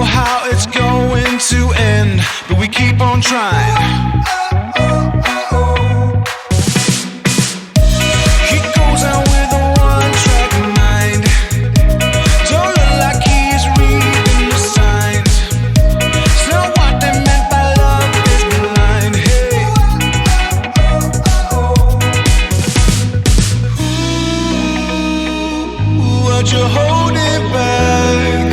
how it's going to end, but we keep on trying. He goes out with a one-track mind. Don't look like he's reading the signs. It's not what they meant by love is blind. Hey. Ooh, why'd you hold it back?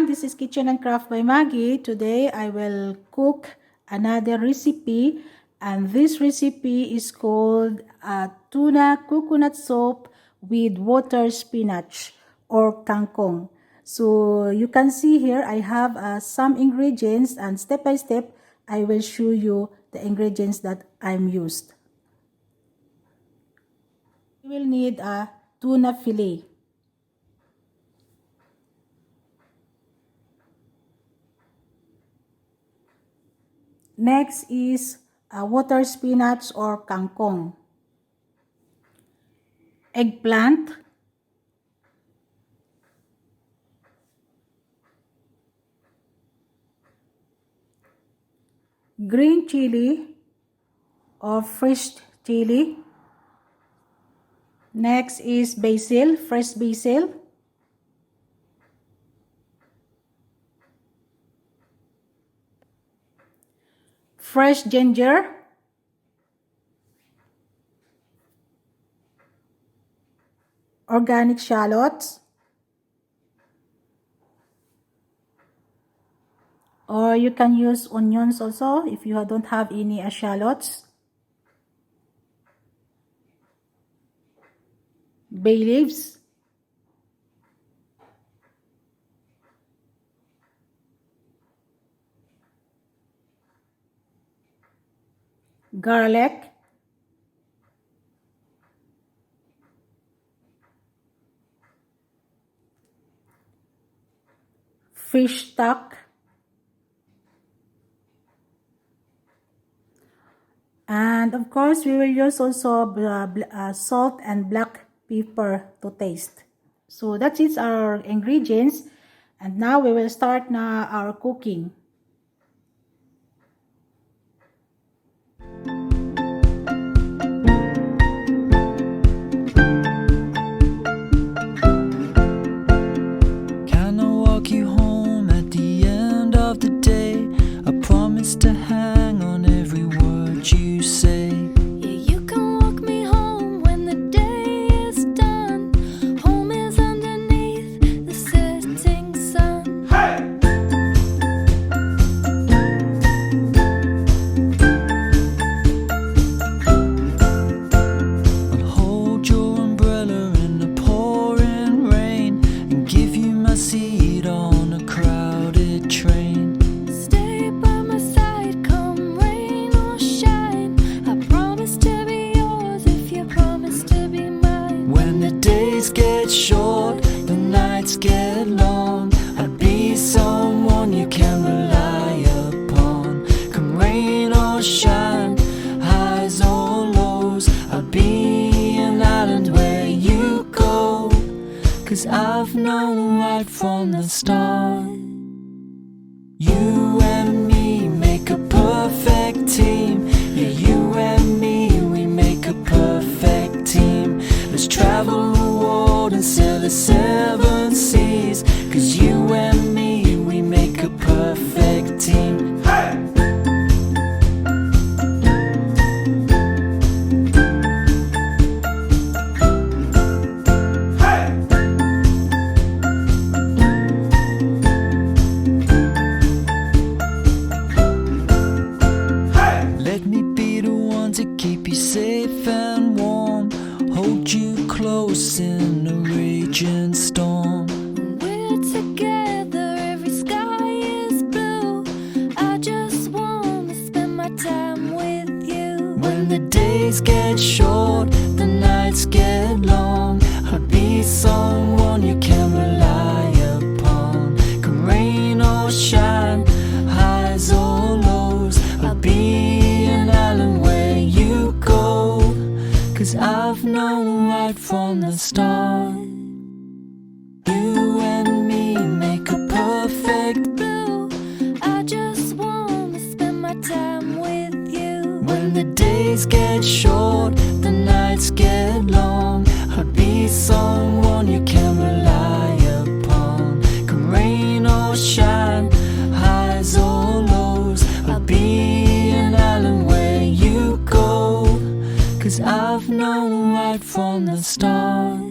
This is Kitchen and Craft by Maggie. Today I will cook another recipe, and this recipe is called tuna coconut soup with water spinach or kangkong. So you can see here I have some ingredients, and step by step I will show you the ingredients that I'm used. You will need a tuna fillet. Next is water spinach or kangkong, eggplant, green chili or fresh chili. Next is basil, fresh basil. Fresh ginger, organic shallots, or you can use onions also if you don't have any shallots, bay leaves, garlic, fish stock, and of course we will use also salt and black pepper to taste. So that is our ingredients, and now we will start our cooking. To hang on every word you say. Yeah, you can walk me home when the day is done. Home is underneath the setting sun. Hey! I'll hold your umbrella in the pouring rain and give you my seat on a crowded train. Get short, the nights get long. I'll be someone you can rely upon. Come rain or shine, highs or lows, I'll be an island where you go. 'Cause I've known right from the start You and me make a perfect team. Yeah, you and me, we make a perfect team. Let's travel the world and sail the seven seas. 'Cause you and me, we make a perfect team. Hey! Let me be the one to keep you safe and warm, hold you close in a raging storm. We're together, every sky is blue. I just wanna spend my time with you. When the days get short, the nights get long, I'll be someone you can rely upon. Come rain or shine, highs or lows, I'll be an island where you go. 'Cause I've known right from the start, you and me make a perfect Blue, I just wanna spend my time with you. When the days get short, the nights get long, I'll be someone you can rely upon. Come rain or shine, highs or lows, I'll be an island where you go. 'Cause I've known right from the start,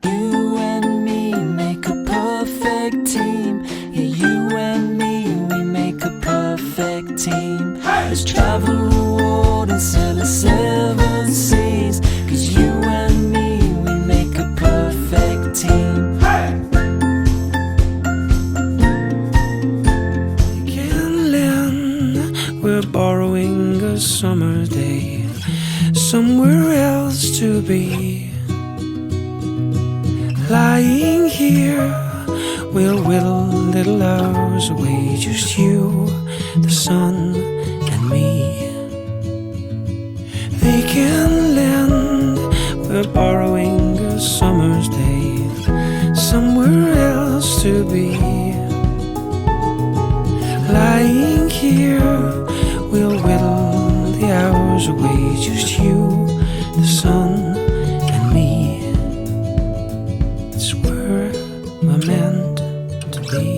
you and me make a perfect team. Yeah, you and me, we make a perfect team. Let's travel the world and sail the seven seas. 'Cause you and me, we make a perfect team. Land, we're borrowing a summer day, somewhere else to be. Lying here, we'll whittle little hours away, just you, the sun, and me. Vacant land, we're borrowing a summer's day, somewhere else to be. Lying here, we'll whittle the hours away, just you, the sun, and me. It's where we're meant to be.